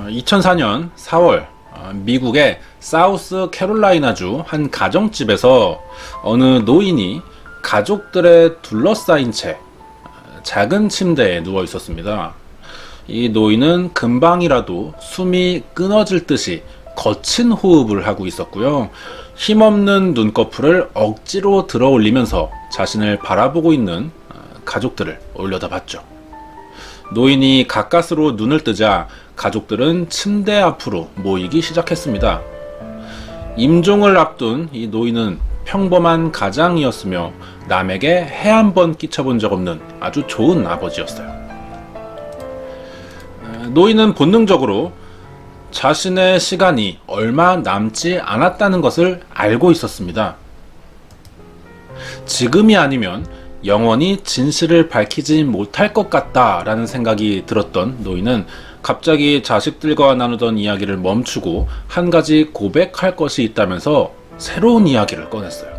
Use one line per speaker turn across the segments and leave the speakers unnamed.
2004년 4월 미국의 사우스 캐롤라이나주 한 가정집에서 어느 노인이 가족들에 둘러싸인 채 작은 침대에 누워 있었습니다. 이 노인은 금방이라도 숨이 끊어질 듯이 거친 호흡을 하고 있었고요. 힘없는 눈꺼풀을 억지로 들어 올리면서 자신을 바라보고 있는 가족들을 올려다봤죠. 노인이 가까스로 눈을 뜨자 가족들은 침대 앞으로 모이기 시작했습니다. 임종을 앞둔 이 노인은 평범한 가장이었으며 남에게 해 한 번 끼쳐본 적 없는 아주 좋은 아버지였어요. 노인은 본능적으로 자신의 시간이 얼마 남지 않았다는 것을 알고 있었습니다. 지금이 아니면 영원히 진실을 밝히지 못할 것 같다라는 생각이 들었던 노인은 갑자기 자식들과 나누던 이야기를 멈추고 한 가지 고백할 것이 있다면서 새로운 이야기를 꺼냈어요.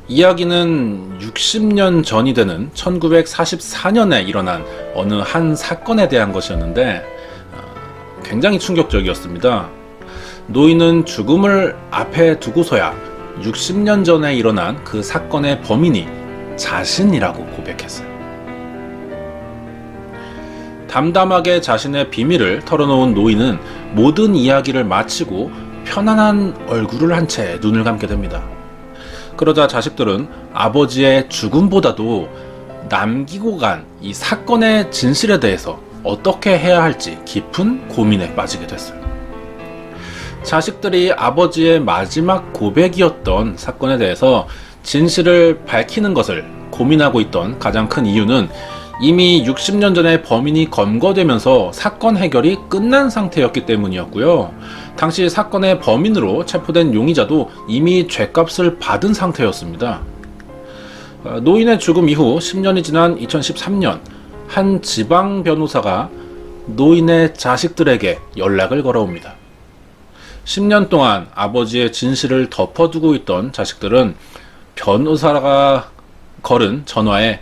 이야기는 60년 전이 되는 1944년에 일어난 어느 한 사건에 대한 것이었는데 굉장히 충격적이었습니다. 노인은 죽음을 앞에 두고서야 60년 전에 일어난 그 사건의 범인이 자신이라고 고백했어요. 담담하게 자신의 비밀을 털어놓은 노인은 모든 이야기를 마치고 편안한 얼굴을 한 채 눈을 감게 됩니다. 그러자 자식들은 아버지의 죽음보다도 남기고 간 이 사건의 진실에 대해서 어떻게 해야 할지 깊은 고민에 빠지게 됐어요. 자식들이 아버지의 마지막 고백이었던 사건에 대해서 진실을 밝히는 것을 고민하고 있던 가장 큰 이유는 이미 60년 전에 범인이 검거되면서 사건 해결이 끝난 상태였기 때문이었고요. 당시 사건의 범인으로 체포된 용의자도 이미 죗값을 받은 상태였습니다. 노인의 죽음 이후 10년이 지난 2013년 한 지방 변호사가 노인의 자식들에게 연락을 걸어옵니다. 10년 동안 아버지의 진실을 덮어두고 있던 자식들은 변호사가 걸은 전화에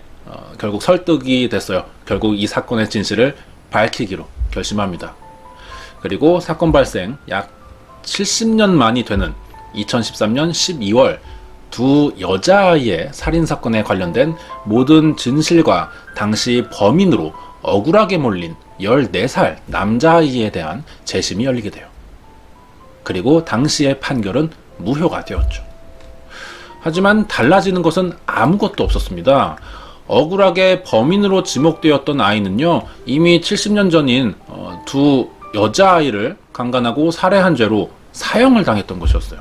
결국 설득이 됐어요. 결국 이 사건의 진실을 밝히기로 결심합니다. 그리고 사건 발생 약 70년 만이 되는 2013년 12월 두 여자아이의 살인사건에 관련된 모든 진실과 당시 범인으로 억울하게 몰린 14살 남자아이에 대한 재심이 열리게 돼요. 그리고 당시의 판결은 무효가 되었죠. 하지만 달라지는 것은 아무것도 없었습니다. 억울하게 범인으로 지목되었던 아이는요, 이미 70년 전인 두 여자아이를 강간하고 살해한 죄로 사형을 당했던 것이었어요.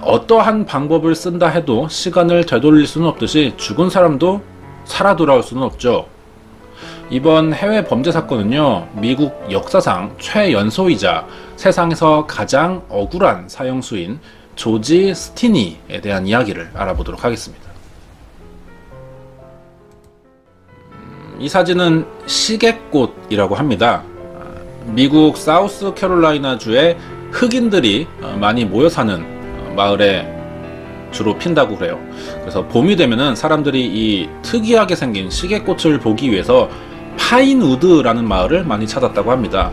어떠한 방법을 쓴다 해도 시간을 되돌릴 수는 없듯이 죽은 사람도 살아 돌아올 수는 없죠. 이번 해외 범죄 사건은요, 미국 역사상 최연소이자 세상에서 가장 억울한 사형수인 조지 스티니에 대한 이야기를 알아보도록 하겠습니다. 이 사진은 시계꽃이라고 합니다. 미국 사우스 캐롤라이나주의 흑인들이 많이 모여 사는 마을에 주로 핀다고 그래요. 그래서 봄이 되면은 사람들이 이 특이하게 생긴 시계꽃을 보기 위해서 파인우드라는 마을을 많이 찾았다고 합니다.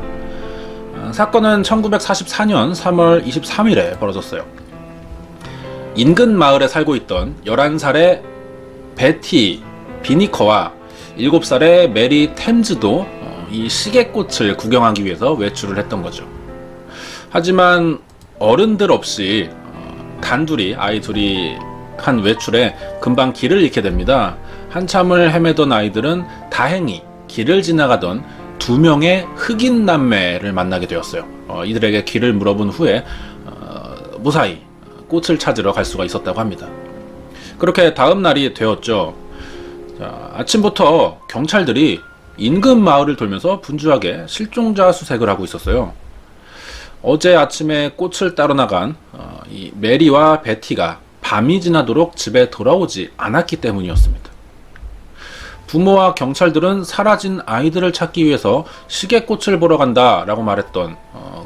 사건은 1944년 3월 23일에 벌어졌어요. 인근 마을에 살고 있던 11살의 베티 비니커와 7살의 메리 템즈도 이 시계꽃을 구경하기 위해서 외출을 했던 거죠. 하지만 어른들 없이 단둘이 아이 둘이 한 외출에 금방 길을 잃게 됩니다. 한참을 헤매던 아이들은 다행히 길을 지나가던 두 명의 흑인 남매를 만나게 되었어요. 이들에게 길을 물어본 후에 무사히 꽃을 찾으러 갈 수가 있었다고 합니다. 그렇게 다음 날이 되었죠. 자, 아침부터 경찰들이 인근 마을을 돌면서 분주하게 실종자 수색을 하고 있었어요. 어제 아침에 꽃을 따러 나간 이 메리와 베티가 밤이 지나도록 집에 돌아오지 않았기 때문이었습니다. 부모와 경찰들은 사라진 아이들을 찾기 위해서 시계꽃을 보러 간다라고 말했던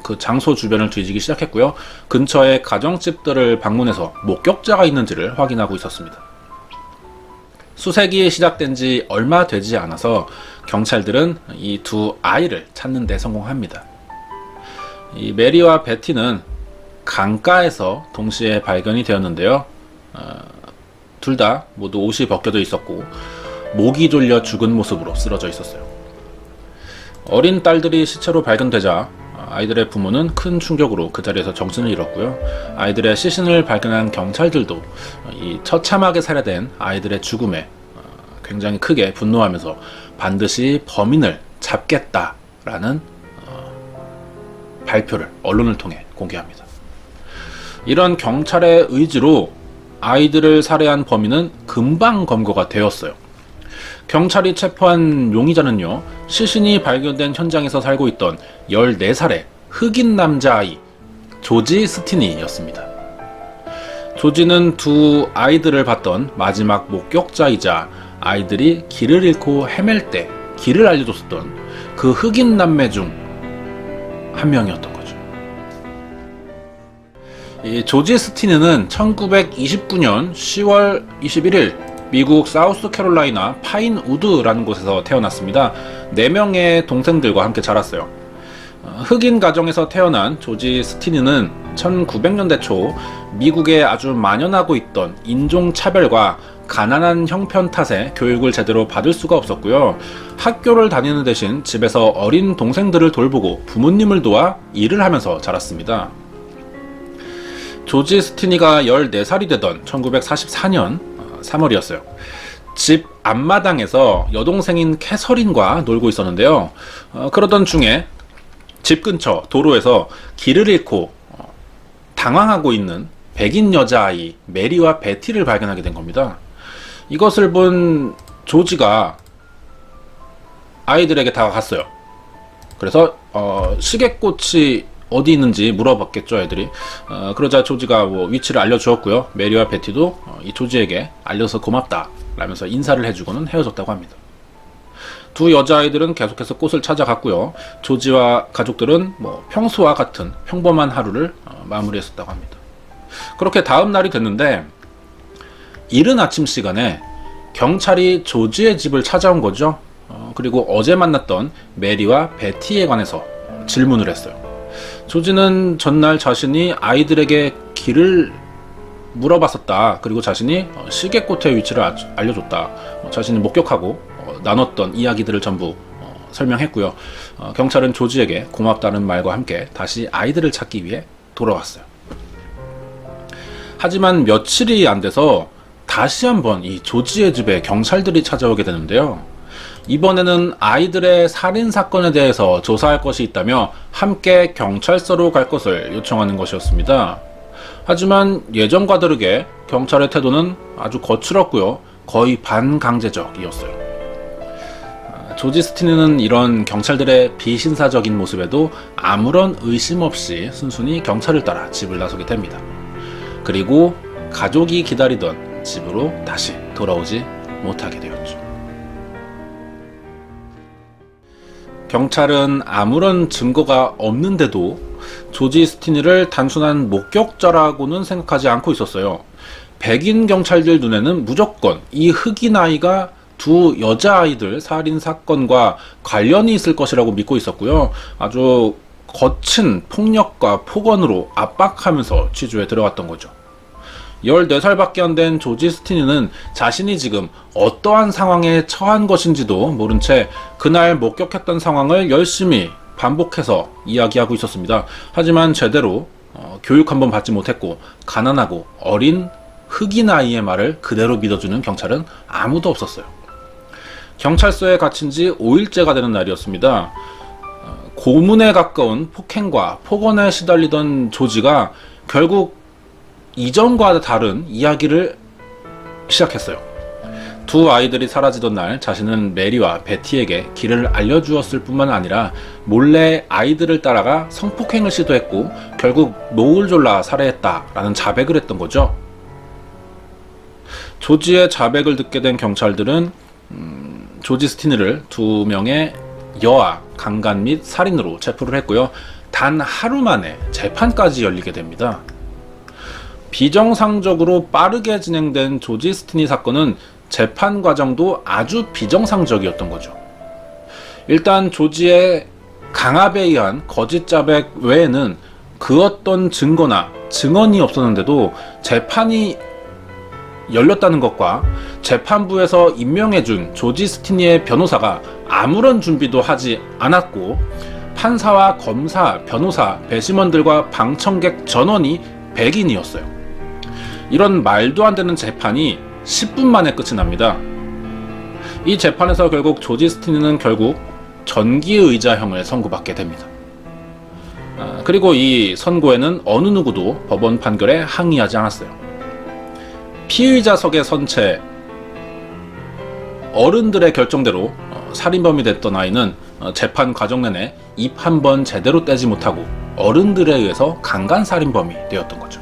그 장소 주변을 뒤지기 시작했고요. 근처의 가정집들을 방문해서 목격자가 있는지를 확인하고 있었습니다. 수색이 시작된 지 얼마 되지 않아서 경찰들은 이 두 아이를 찾는 데 성공합니다. 이 메리와 베티는 강가에서 동시에 발견이 되었는데요. 둘 다 모두 옷이 벗겨져 있었고 목이 졸려 죽은 모습으로 쓰러져 있었어요. 어린 딸들이 시체로 발견되자 아이들의 부모는 큰 충격으로 그 자리에서 정신을 잃었고요. 아이들의 시신을 발견한 경찰들도 이 처참하게 살해된 아이들의 죽음에 굉장히 크게 분노하면서 반드시 범인을 잡겠다라는 발표를 언론을 통해 공개합니다. 이런 경찰의 의지로 아이들을 살해한 범인은 금방 검거가 되었어요. 경찰이 체포한 용의자는요, 시신이 발견된 현장에서 살고 있던 14살의 흑인 남자아이 조지 스티니였습니다. 조지는 두 아이들을 봤던 마지막 목격자이자 아이들이 길을 잃고 헤맬 때 길을 알려줬었던 그 흑인 남매 중 한 명이었던 거죠. 이 조지 스티니는 1929년 10월 21일 미국 사우스캐롤라이나 파인우드라는 곳에서 태어났습니다. 4명의 동생들과 함께 자랐어요. 흑인 가정에서 태어난 조지 스티니는 1900년대 초 미국에 아주 만연하고 있던 인종차별과 가난한 형편 탓에 교육을 제대로 받을 수가 없었고요. 학교를 다니는 대신 집에서 어린 동생들을 돌보고 부모님을 도와 일을 하면서 자랐습니다. 조지 스티니가 14살이 되던 1944년 3월이었어요. 집 앞마당에서 여동생인 캐서린과 놀고 있었는데요. 그러던 중에 집 근처 도로에서 길을 잃고 당황하고 있는 백인 여자아이 메리와 베티를 발견하게 된 겁니다. 이것을 본 조지가 아이들에게 다가갔어요. 그래서 시계꽃이 어디 있는지 물어봤겠죠, 애들이. 그러자 조지가 위치를 알려주었고요. 메리와 베티도 이 조지에게 알려서 고맙다 라면서 인사를 해주고는 헤어졌다고 합니다. 두 여자아이들은 계속해서 꽃을 찾아갔고요. 조지와 가족들은 평소와 같은 평범한 하루를 마무리했었다고 합니다. 그렇게 다음 날이 됐는데 이른 아침 시간에 경찰이 조지의 집을 찾아온 거죠. 그리고 어제 만났던 메리와 베티에 관해서 질문을 했어요. 조지는 전날 자신이 아이들에게 길을 물어봤었다. 그리고 자신이 시계꽃의 위치를 알려줬다. 자신이 목격하고 나눴던 이야기들을 전부 설명했고요. 경찰은 조지에게 고맙다는 말과 함께 다시 아이들을 찾기 위해 돌아왔어요. 하지만 며칠이 안 돼서 다시 한번 이 조지의 집에 경찰들이 찾아오게 되는데요. 이번에는 아이들의 살인사건에 대해서 조사할 것이 있다며 함께 경찰서로 갈 것을 요청하는 것이었습니다. 하지만 예전과 다르게 경찰의 태도는 아주 거칠었고요. 거의 반강제적이었어요. 조지 스티니는 이런 경찰들의 비신사적인 모습에도 아무런 의심 없이 순순히 경찰을 따라 집을 나서게 됩니다. 그리고 가족이 기다리던 집으로 다시 돌아오지 못하게 되었죠. 경찰은 아무런 증거가 없는데도 조지 스티니를 단순한 목격자라고는 생각하지 않고 있었어요. 백인 경찰들 눈에는 무조건 이 흑인 아이가 두 여자아이들 살인 사건과 관련이 있을 것이라고 믿고 있었고요. 아주 거친 폭력과 폭언으로 압박하면서 취조에 들어갔던 거죠. 14살밖에 안 된 조지 스티니는 자신이 지금 어떠한 상황에 처한 것인지도 모른 채 그날 목격했던 상황을 열심히 반복해서 이야기하고 있었습니다. 하지만 제대로 교육 한번 받지 못했고 가난하고 어린 흑인 아이의 말을 그대로 믿어주는 경찰은 아무도 없었어요. 경찰서에 갇힌 지 5일째가 되는 날이었습니다. 고문에 가까운 폭행과 폭언에 시달리던 조지가 결국 이전과 다른 이야기를 시작했어요. 두 아이들이 사라지던 날 자신은 메리와 베티에게 길을 알려주었을 뿐만 아니라 몰래 아이들을 따라가 성폭행을 시도했고 결국 목을 졸라 살해했다라는 자백을 했던 거죠. 조지의 자백을 듣게 된 경찰들은 조지 스티니를 2명의 여아, 강간 및 살인으로 체포를 했고요. 단 하루 만에 재판까지 열리게 됩니다. 비정상적으로 빠르게 진행된 조지 스티니 사건은 재판 과정도 아주 비정상적이었던 거죠. 일단 조지의 강압에 의한 거짓 자백 외에는 그 어떤 증거나 증언이 없었는데도 재판이 열렸다는 것과 재판부에서 임명해준 조지 스티니의 변호사가 아무런 준비도 하지 않았고 판사와 검사, 변호사, 배심원들과 방청객 전원이 백인이었어요. 이런 말도 안 되는 재판이 10분 만에 끝이 납니다. 이 재판에서 결국 조지 스티니는 결국 전기의자형을 선고받게 됩니다. 그리고 이 선고에는 어느 누구도 법원 판결에 항의하지 않았어요. 피의자석에 선 채 어른들의 결정대로 살인범이 됐던 아이는 재판 과정 내내 입 한 번 제대로 떼지 못하고 어른들에 의해서 강간살인범이 되었던 거죠.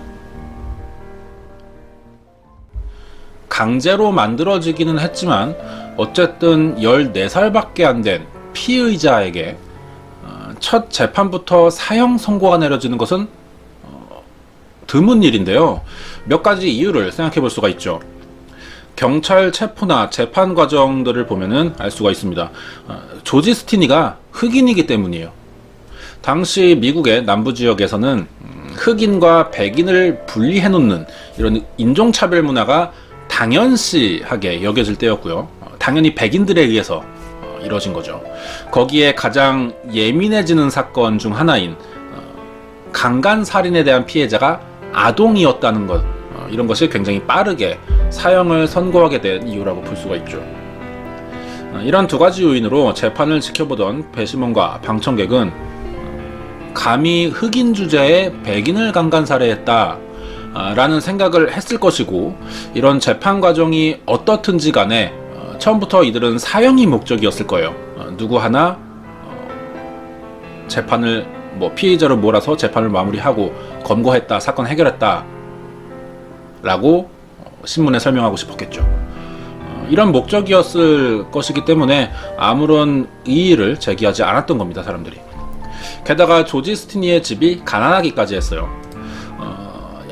강제로 만들어지기는 했지만 어쨌든 14살밖에 안 된 피의자에게 첫 재판부터 사형 선고가 내려지는 것은 드문 일인데요. 몇 가지 이유를 생각해 볼 수가 있죠. 경찰 체포나 재판 과정들을 보면은 알 수가 있습니다. 조지 스티니가 흑인이기 때문이에요. 당시 미국의 남부 지역에서는 흑인과 백인을 분리해 놓는 이런 인종차별 문화가 당연시하게 여겨질 때였고요. 당연히 백인들에 의해서 이뤄진 거죠. 거기에 가장 예민해지는 사건 중 하나인 강간살인에 대한 피해자가 아동이었다는 것, 이런 것이 굉장히 빠르게 사형을 선고하게 된 이유라고 볼 수가 있죠. 이런 두 가지 요인으로 재판을 지켜보던 배심원과 방청객은 감히 흑인 주제에 백인을 강간살해했다 라는 생각을 했을 것이고, 이런 재판 과정이 어떻든지 간에 처음부터 이들은 사형이 목적이었을 거예요. 누구 하나 재판을 피의자로 몰아서 재판을 마무리하고 검거했다, 사건 해결했다 라고 신문에 설명하고 싶었겠죠. 이런 목적이었을 것이기 때문에 아무런 이의를 제기하지 않았던 겁니다, 사람들이. 게다가 조지 스티니의 집이 가난하기까지 했어요.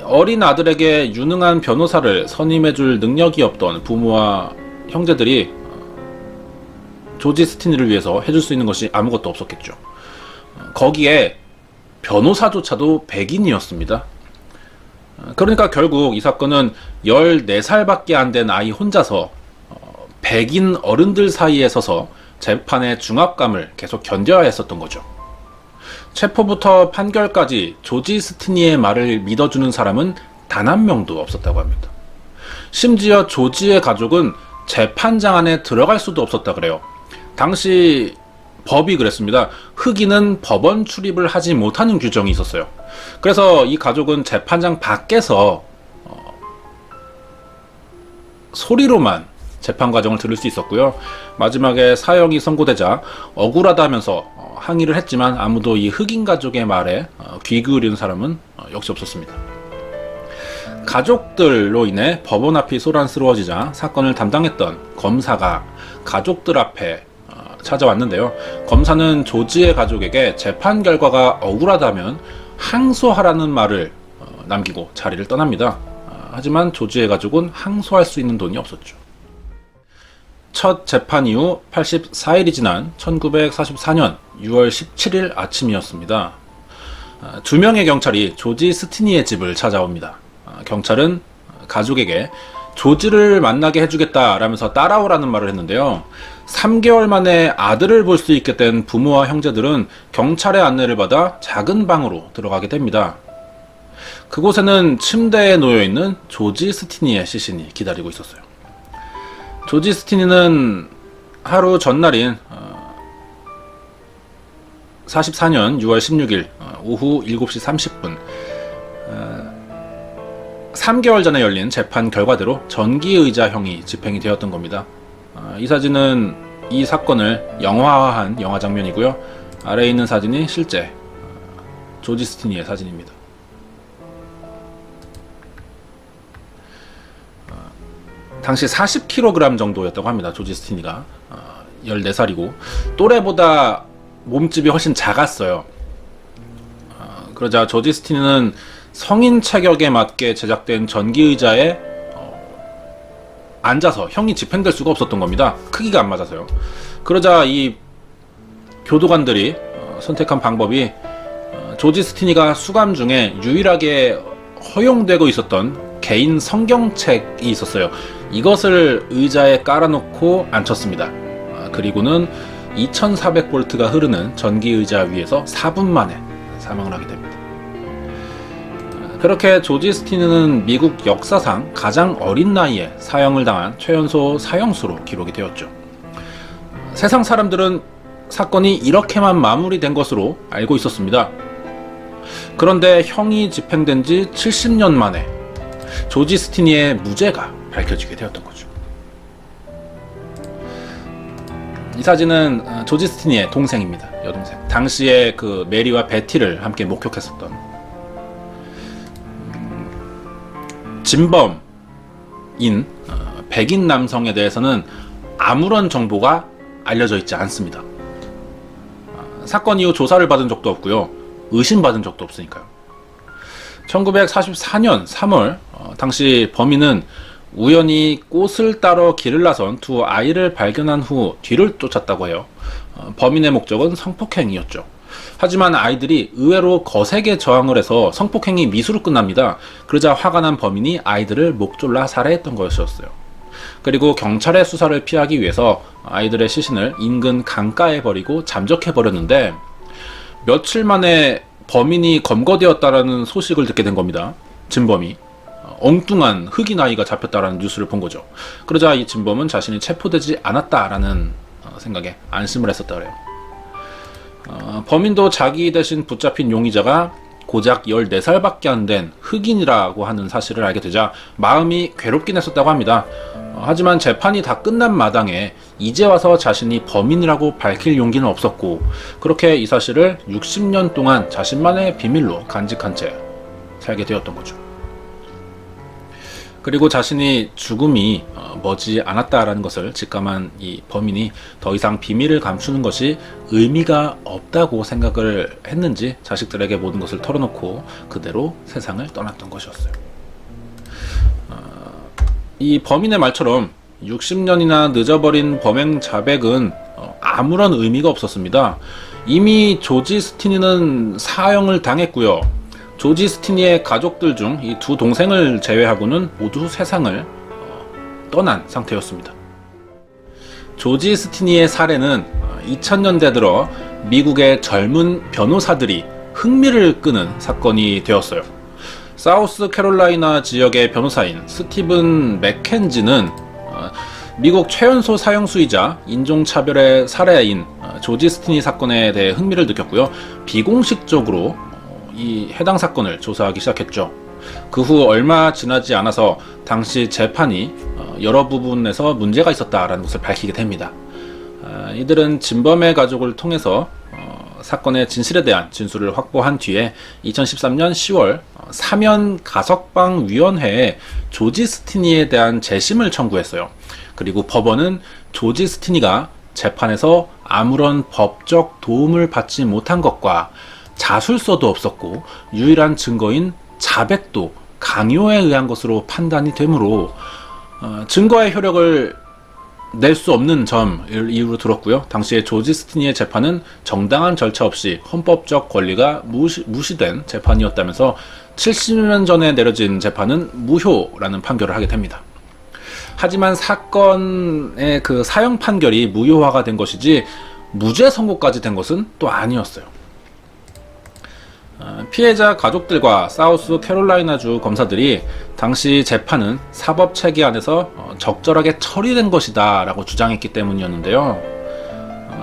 어린 아들에게 유능한 변호사를 선임해줄 능력이 없던 부모와 형제들이 조지 스티니를 위해서 해줄 수 있는 것이 아무것도 없었겠죠. 거기에 변호사조차도 백인이었습니다. 그러니까 결국 이 사건은 14살밖에 안 된 아이 혼자서 백인 어른들 사이에 서서 재판의 중압감을 계속 견뎌야 했었던 거죠. 체포부터 판결까지 조지 스티니의 말을 믿어주는 사람은 단 한 명도 없었다고 합니다. 심지어 조지의 가족은 재판장 안에 들어갈 수도 없었다 그래요. 당시 법이 그랬습니다. 흑인은 법원 출입을 하지 못하는 규정이 있었어요. 그래서 이 가족은 재판장 밖에서 소리로만 재판 과정을 들을 수 있었고요. 마지막에 사형이 선고되자 억울하다면서 항의를 했지만 아무도 이 흑인 가족의 말에 귀 기울이는 사람은 역시 없었습니다. 가족들로 인해 법원 앞이 소란스러워지자 사건을 담당했던 검사가 가족들 앞에 찾아왔는데요. 검사는 조지의 가족에게 재판 결과가 억울하다면 항소하라는 말을 남기고 자리를 떠납니다. 하지만 조지의 가족은 항소할 수 있는 돈이 없었죠. 첫 재판 이후 84일이 지난 1944년 6월 17일 아침이었습니다. 두 명의 경찰이 조지 스티니의 집을 찾아옵니다. 경찰은 가족에게 조지를 만나게 해주겠다라면서 따라오라는 말을 했는데요. 3개월 만에 아들을 볼 수 있게 된 부모와 형제들은 경찰의 안내를 받아 작은 방으로 들어가게 됩니다. 그곳에는 침대에 놓여있는 조지 스티니의 시신이 기다리고 있었어요. 조지 스티니는 하루 전날인 44년 6월 16일 오후 7시 30분 3개월 전에 열린 재판 결과대로 전기의자형이 집행이 되었던 겁니다. 이 사진은 이 사건을 영화화한 영화 장면이고요. 아래에 있는 사진이 실제 조지 스티니의 사진입니다. 당시 40kg 정도였다고 합니다. 조지 스티니가 14살이고 또래보다 몸집이 훨씬 작았어요. 그러자 조지 스티니는 성인 체격에 맞게 제작된 전기의자에 앉아서 형이 집행될 수가 없었던 겁니다. 크기가 안 맞아서요. 그러자 이 교도관들이 선택한 방법이 조지 스티니가 수감 중에 유일하게 허용되고 있었던 개인 성경책이 있었어요. 이것을 의자에 깔아놓고 앉혔습니다. 그리고는 2400볼트가 흐르는 전기의자 위에서 4분 만에 사망을 하게 됩니다. 그렇게 조지 스티니는 미국 역사상 가장 어린 나이에 사형을 당한 최연소 사형수로 기록이 되었죠. 세상 사람들은 사건이 이렇게만 마무리된 것으로 알고 있었습니다. 그런데 형이 집행된 지 70년 만에 조지 스티니의 무죄가 밝혀지게 되었던 거죠. 이 사진은 조지 스티니의 동생입니다. 여동생. 당시에 그 메리와 베티를 함께 목격했었던 진범인 백인 남성에 대해서는 아무런 정보가 알려져 있지 않습니다. 사건 이후 조사를 받은 적도 없고요. 의심받은 적도 없으니까요. 1944년 3월 당시 범인은 우연히 꽃을 따러 길을 나선 두 아이를 발견한 후 뒤를 쫓았다고 해요. 범인의 목적은 성폭행이었죠. 하지만 아이들이 의외로 거세게 저항을 해서 성폭행이 미수로 끝납니다. 그러자 화가 난 범인이 아이들을 목졸라 살해했던 것이었어요. 그리고 경찰의 수사를 피하기 위해서 아이들의 시신을 인근 강가에 버리고 잠적해버렸는데 며칠 만에 범인이 검거되었다라는 소식을 듣게 된 겁니다. 진범이. 엉뚱한 흑인 아이가 잡혔다라는 뉴스를 본 거죠. 그러자 이 진범은 자신이 체포되지 않았다라는 생각에 안심을 했었다 그래요. 범인도 자기 대신 붙잡힌 용의자가 고작 14살밖에 안 된 흑인이라고 하는 사실을 알게 되자 마음이 괴롭긴 했었다고 합니다. 하지만 재판이 다 끝난 마당에 이제 와서 자신이 범인이라고 밝힐 용기는 없었고 그렇게 이 사실을 60년 동안 자신만의 비밀로 간직한 채 살게 되었던 거죠. 그리고 자신이 죽음이 머지 않았다라는 것을 직감한 이 범인이 더 이상 비밀을 감추는 것이 의미가 없다고 생각을 했는지 자식들에게 모든 것을 털어놓고 그대로 세상을 떠났던 것이었어요. 이 범인의 말처럼 60년이나 늦어버린 범행 자백은 아무런 의미가 없었습니다. 이미 조지 스티니는 사형을 당했고요. 조지 스티니의 가족들 중 이 두 동생을 제외하고는 모두 세상을 떠난 상태였습니다. 조지 스티니의 살해는 2000년대 들어 미국의 젊은 변호사들이 흥미를 끄는 사건이 되었어요. 사우스 캐롤라이나 지역의 변호사인 스티븐 맥켄지는 미국 최연소 사형수이자 인종차별의 살해인 조지 스티니 사건에 대해 흥미를 느꼈고요. 비공식적으로 이 해당 사건을 조사하기 시작했죠. 그 후 얼마 지나지 않아서 당시 재판이 여러 부분에서 문제가 있었다라는 것을 밝히게 됩니다. 이들은 진범의 가족을 통해서 사건의 진실에 대한 진술을 확보한 뒤에 2013년 10월 사면 가석방 위원회에 조지 스티니에 대한 재심을 청구했어요. 그리고 법원은 조지 스티니가 재판에서 아무런 법적 도움을 받지 못한 것과 자술서도 없었고 유일한 증거인 자백도 강요에 의한 것으로 판단이 되므로 증거의 효력을 낼 수 없는 점을 이유로 들었고요. 당시에 조지 스티니의 재판은 정당한 절차 없이 헌법적 권리가 무시된 재판이었다면서 70년 전에 내려진 재판은 무효라는 판결을 하게 됩니다. 하지만 사건의 그 사형 판결이 무효화가 된 것이지 무죄 선고까지 된 것은 또 아니었어요. 피해자 가족들과 사우스 캐롤라이나주 검사들이 당시 재판은 사법 체계 안에서 적절하게 처리된 것이다 라고 주장했기 때문이었는데요.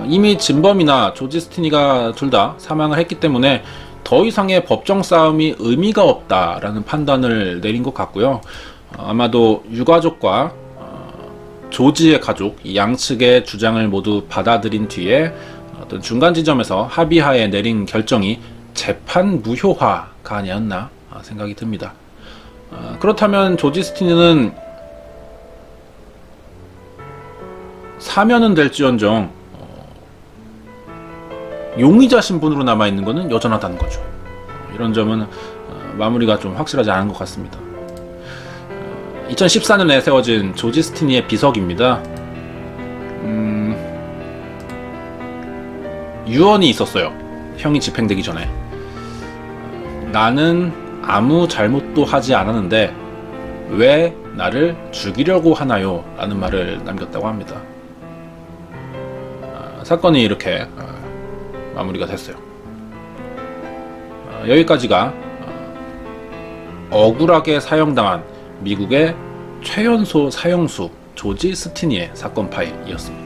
이미 진범이나 조지 스티니가 둘 다 사망을 했기 때문에 더 이상의 법정 싸움이 의미가 없다라는 판단을 내린 것 같고요. 아마도 유가족과 조지의 가족 양측의 주장을 모두 받아들인 뒤에 어떤 중간 지점에서 합의하에 내린 결정이 재판 무효화가 아니었나 생각이 듭니다. 그렇다면 조지 스티니는 사면은 될지언정 용의자 신분으로 남아있는 것은 여전하다는 거죠. 이런 점은 마무리가 좀 확실하지 않은 것 같습니다. 2014년에 세워진 조지 스티니의 비석입니다. 유언이 있었어요. 형이 집행되기 전에. 나는 아무 잘못도 하지 않았는데 왜 나를 죽이려고 하나요? 라는 말을 남겼다고 합니다. 사건이 이렇게 마무리가 됐어요. 여기까지가 억울하게 사형당한 미국의 최연소 사형수 조지 스티니의 사건 파일이었습니다.